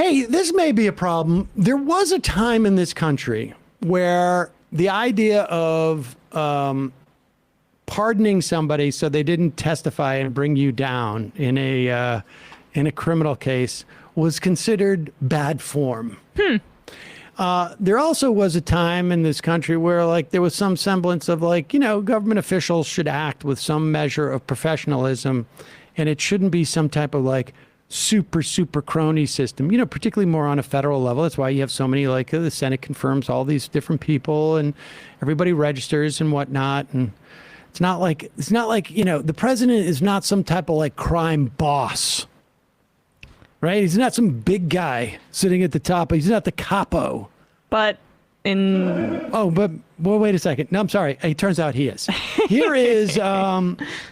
Hey, this may be a problem. There was a time in this country where the idea of pardoning somebody so they didn't testify and bring you down in a criminal case was considered bad form. There also was a time in this country where, like, there was some semblance of, like, government officials should act with some measure of professionalism, and it shouldn't be some type of, like, super crony system, particularly more on a federal level. That's why you have so many, like, the Senate confirms all these different people and everybody registers and whatnot. And it's not like, the president is not some type of, like, crime boss, right? He's not some big guy sitting at the top. He's not the capo. But well, wait a second. No, I'm sorry. It turns out he is. Here is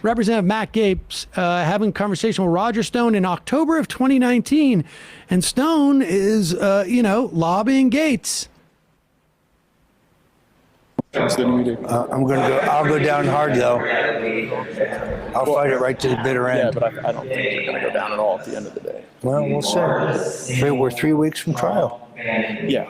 Representative Matt Gaetz having a conversation with Roger Stone in October of 2019. And Stone is, lobbying Gaetz. I'll go down hard, though. I'll fight it right to the bitter end. Yeah, but I don't think you're going to go down at all at the end of the day. Well, we'll see. We're 3 weeks from trial. Yeah.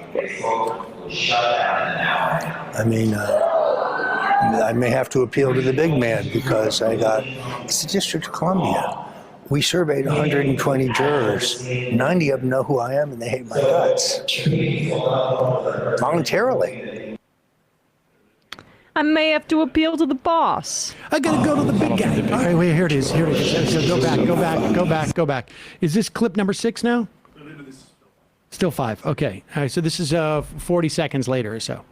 I mean, I may have to appeal to the big man because it's the District of Columbia. We surveyed 120 jurors. 90 of them know who I am and they hate my guts. Voluntarily. I may have to appeal to the boss. I gotta go to the big guy. All right, wait, here it is. So go back. Is this clip number 6 now? Still 5. Okay. All right. So this is 40 seconds later or so.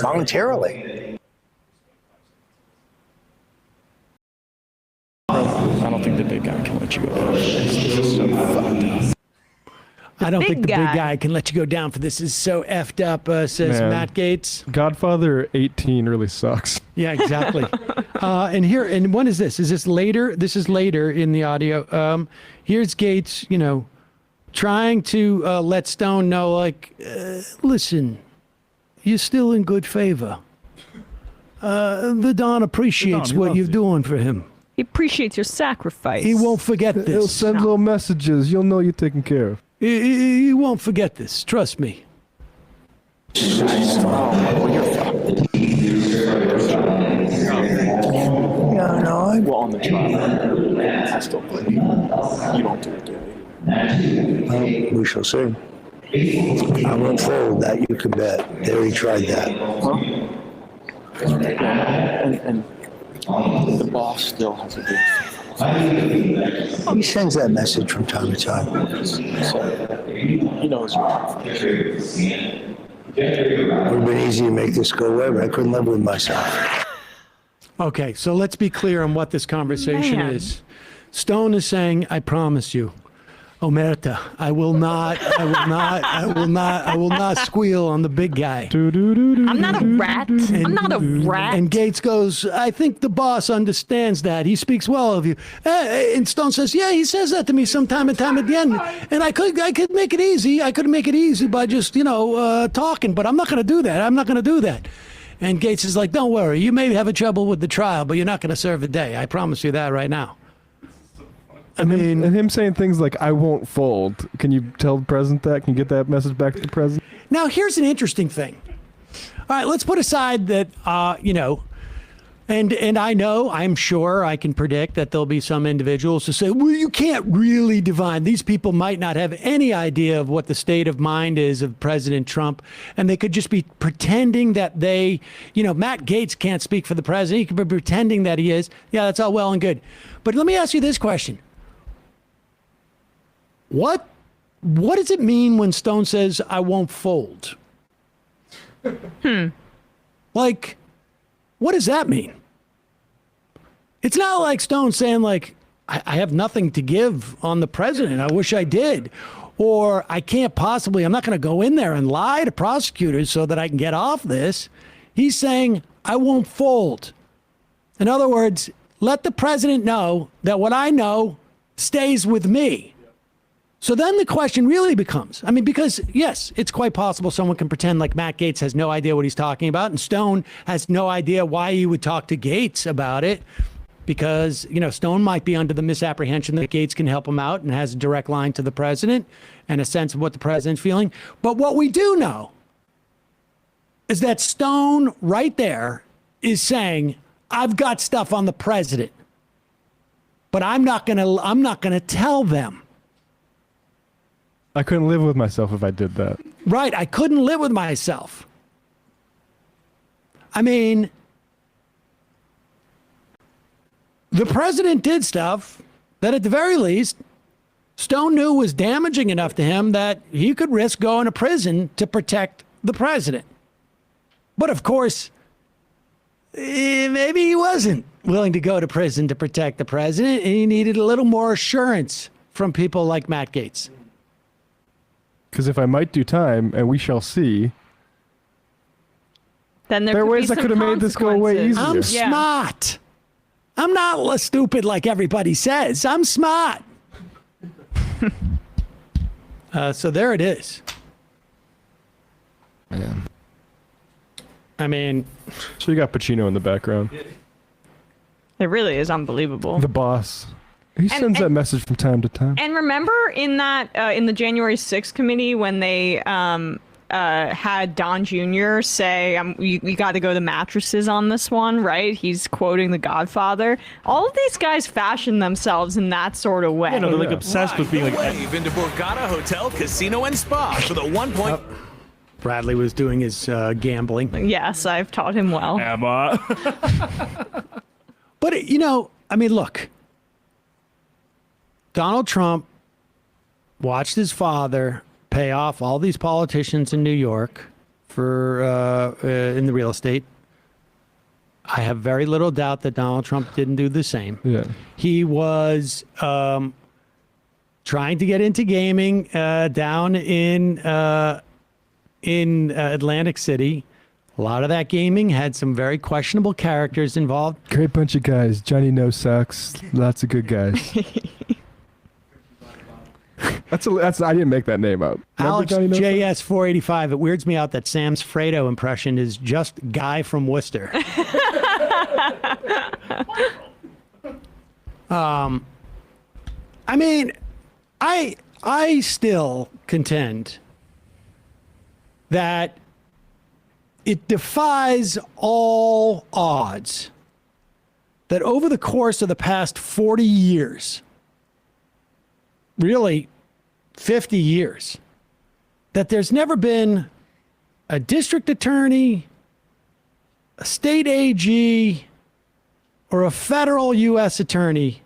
Voluntarily. I don't think the big guy can let you go down. This is so fucked up. I don't think the big guy can let you go down for this. Is so effed up, says Matt Gaetz. Godfather 18 really sucks. Yeah, exactly. And when is this? Is this later? This is later in the audio. Here's Gaetz, trying to let Stone know, like, listen, you're still in good favor. The Don appreciates what you're doing for him. He appreciates your sacrifice. He won't forget this. He'll send little messages. You'll know you're taken care of. He won't forget this. Trust me. Well, on the trial, I still believe you don't do it, do you? Well, we shall see. I won't fold, that you can bet. They already tried that. And the boss still has a good. He sends that message from time to time. So, he knows what. It would have been easy to make this go away, but I couldn't live with myself. Okay, so let's be clear on what this conversation is. Stone is saying, I promise you, Omerta, I will not squeal on the big guy. I'm not a rat. I'm not a rat. And Gaetz goes, I think the boss understands that. He speaks well of you. And Stone says, yeah, he says that to me sometime at the end. And I could make it easy. I could make it easy by just, talking, but I'm not going to do that. I'm not going to do that. And Gaetz is like, don't worry. You may have a trouble with the trial, but you're not going to serve a day. I promise you that right now. And him saying things like, I won't fold. Can you tell the president that? Can you get that message back to the president? Now, here's an interesting thing. All right, let's put aside that, and I'm sure I can predict that there'll be some individuals who say, well, you can't really divine. These people might not have any idea of what the state of mind is of President Trump, and they could just be pretending that they, Matt Gaetz can't speak for the president. He could be pretending that he is. Yeah, that's all well and good. But let me ask you this question. What does it mean when Stone says, I won't fold? Like, what does that mean? It's not like Stone saying, like, I have nothing to give on the president. I wish I did. Or I'm not going to go in there and lie to prosecutors so that I can get off this. He's saying, I won't fold. In other words, let the president know that what I know stays with me. So then the question really becomes, because yes, it's quite possible someone can pretend like Matt Gaetz has no idea what he's talking about, and Stone has no idea why he would talk to Gaetz about it. because, Stone might be under the misapprehension that Gaetz can help him out and has a direct line to the president and a sense of what the president's feeling. But what we do know is that Stone right there is saying, I've got stuff on the president, but I'm not going to tell them. I couldn't live with myself if I did that. Right. I couldn't live with myself. I mean, the president did stuff that at the very least Stone knew was damaging enough to him that he could risk going to prison to protect the president. But of course, maybe he wasn't willing to go to prison to protect the president, and he needed a little more assurance from people like Matt Gaetz. Because if I might do time, and we shall see, then there are ways I could have made this go away easier. I'm smart. I'm not stupid like everybody says. I'm smart. So there it is. Yeah. I mean, so you got Pacino in the background. It really is unbelievable. The boss. He sends that message from time to time. And remember in that in the January 6th committee when they had Don Jr. say, "We got to go to mattresses on this one," right? He's quoting the Godfather. All of these guys fashion themselves in that sort of way. They're like obsessed with being like. Been to Borgata Hotel, Casino, and Spa for the 1 point. Bradley was doing his gambling. Yes, I've taught him well. Emma. But, I mean, look. Donald Trump watched his father pay off all these politicians in New York for in the real estate. I have very little doubt that Donald Trump didn't do the same. Yeah. He was trying to get into gaming down in Atlantic City. A lot of that gaming had some very questionable characters involved. Great bunch of guys. Johnny No Sucks. Lots of good guys. That's I didn't make that name up. Alex JS 485. It weirds me out that Sam's Fredo impression is just Guy from Worcester. I mean, I still contend that it defies all odds that over the course of the past 40 years, really 50 years, that there's never been a district attorney, a state AG, or a federal U.S. attorney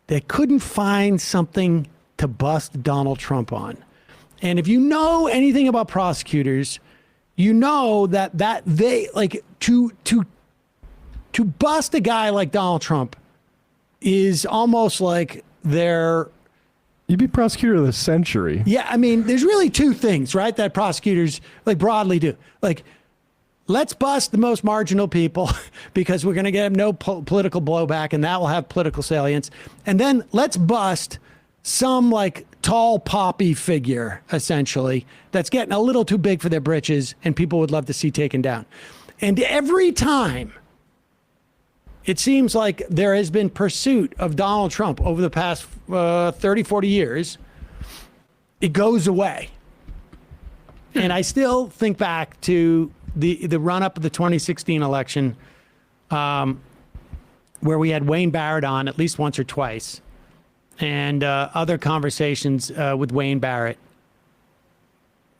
that couldn't find something to bust Donald Trump on. And if you know anything about prosecutors, you know that they like to bust a guy like Donald Trump is almost like they're. You'd be prosecutor of the century. Yeah, I mean, there's really two things, right, that prosecutors like broadly do. Like, let's bust the most marginal people because we're going to get no political blowback, and that will have political salience. And then let's bust some like tall poppy figure, essentially, that's getting a little too big for their britches and people would love to see taken down. And every time it seems like there has been pursuit of Donald Trump over the past 30, 40 years, it goes away. And I still think back to the run-up of the 2016 election where we had Wayne Barrett on at least once or twice, and other conversations with Wayne Barrett,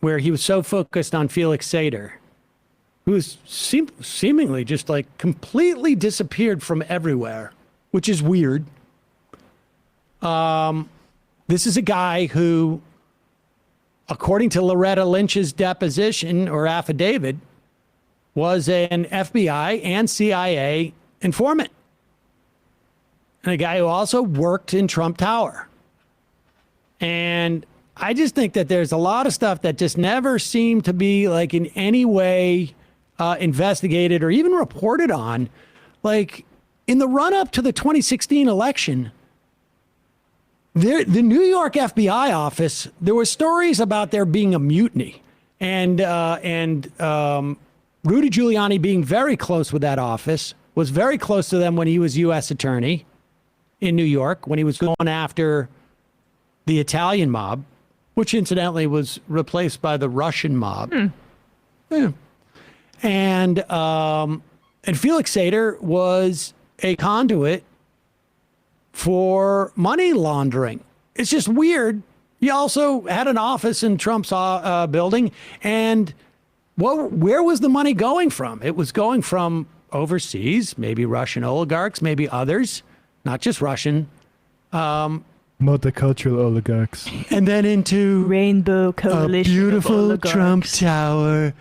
where he was so focused on Felix Seder, who was seemingly just like completely disappeared from everywhere, which is weird. This is a guy who, according to Loretta Lynch's deposition or affidavit, was an FBI and CIA informant. And a guy who also worked in Trump Tower. And I just think that there's a lot of stuff that just never seemed to be like in any way investigated or even reported on. Like in the run up to the 2016 election, the New York FBI office, there were stories about there being a mutiny and Rudy Giuliani being very close with that office was very close to them when he was U.S. attorney in New York, when he was going after the Italian mob, which incidentally was replaced by the Russian mob. Yeah. And Felix Sater was a conduit for money laundering. It's just weird. He also had an office in Trump's building, and where was the money going from? It was going from overseas, maybe Russian oligarchs, maybe others, not just Russian. Multicultural oligarchs. And then into Rainbow coalition a beautiful of Trump oligarchs. Tower,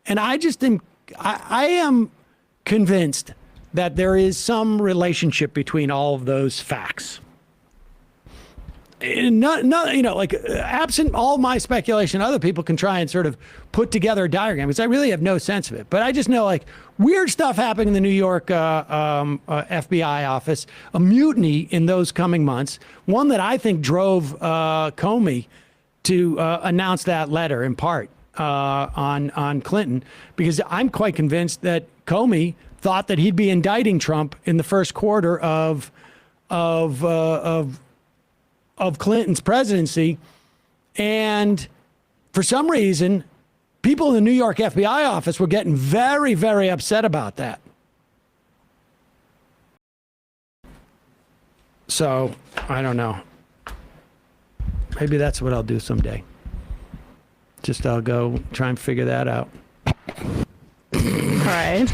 and I just am, I am convinced that there is some relationship between all of those facts. Not, like absent all my speculation, other people can try and sort of put together a diagram because I really have no sense of it. But I just know like weird stuff happening in the New York FBI office, a mutiny in those coming months, one that I think drove Comey to announce that letter in part on Clinton, because I'm quite convinced that Comey thought that he'd be indicting Trump in the first quarter of Clinton's presidency. And for some reason, people in the New York FBI office were getting very, very upset about that. So, I don't know. Maybe that's what I'll do someday. Just I'll go try and figure that out. All right.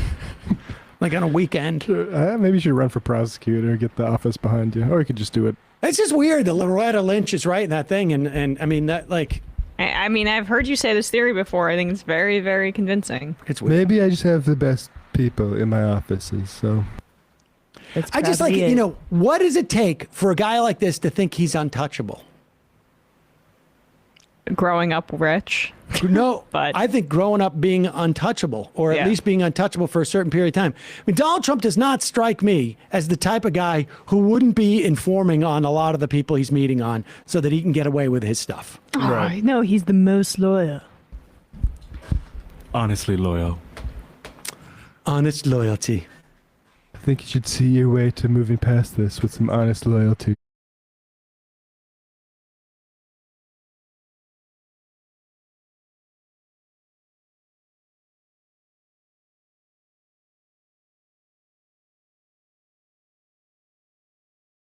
Like on a weekend. Maybe you should run for prosecutor, get the office behind you. Or you could just do it. It's just weird that Loretta Lynch is writing that thing. And I mean, that like... I mean, I've heard you say this theory before. I think it's very, very convincing. It's weird. Maybe I just have the best people in my offices, so... I just like, what does it take for a guy like this to think he's untouchable? Growing up rich. No, But- I think growing up being untouchable, or at Yeah. least being untouchable for a certain period of time. I mean, Donald Trump does not strike me as the type of guy who wouldn't be informing on a lot of the people he's meeting on so that he can get away with his stuff. Right. No, he's the most loyal. Honestly loyal. Honest loyalty. I think you should see your way to moving past this with some honest loyalty.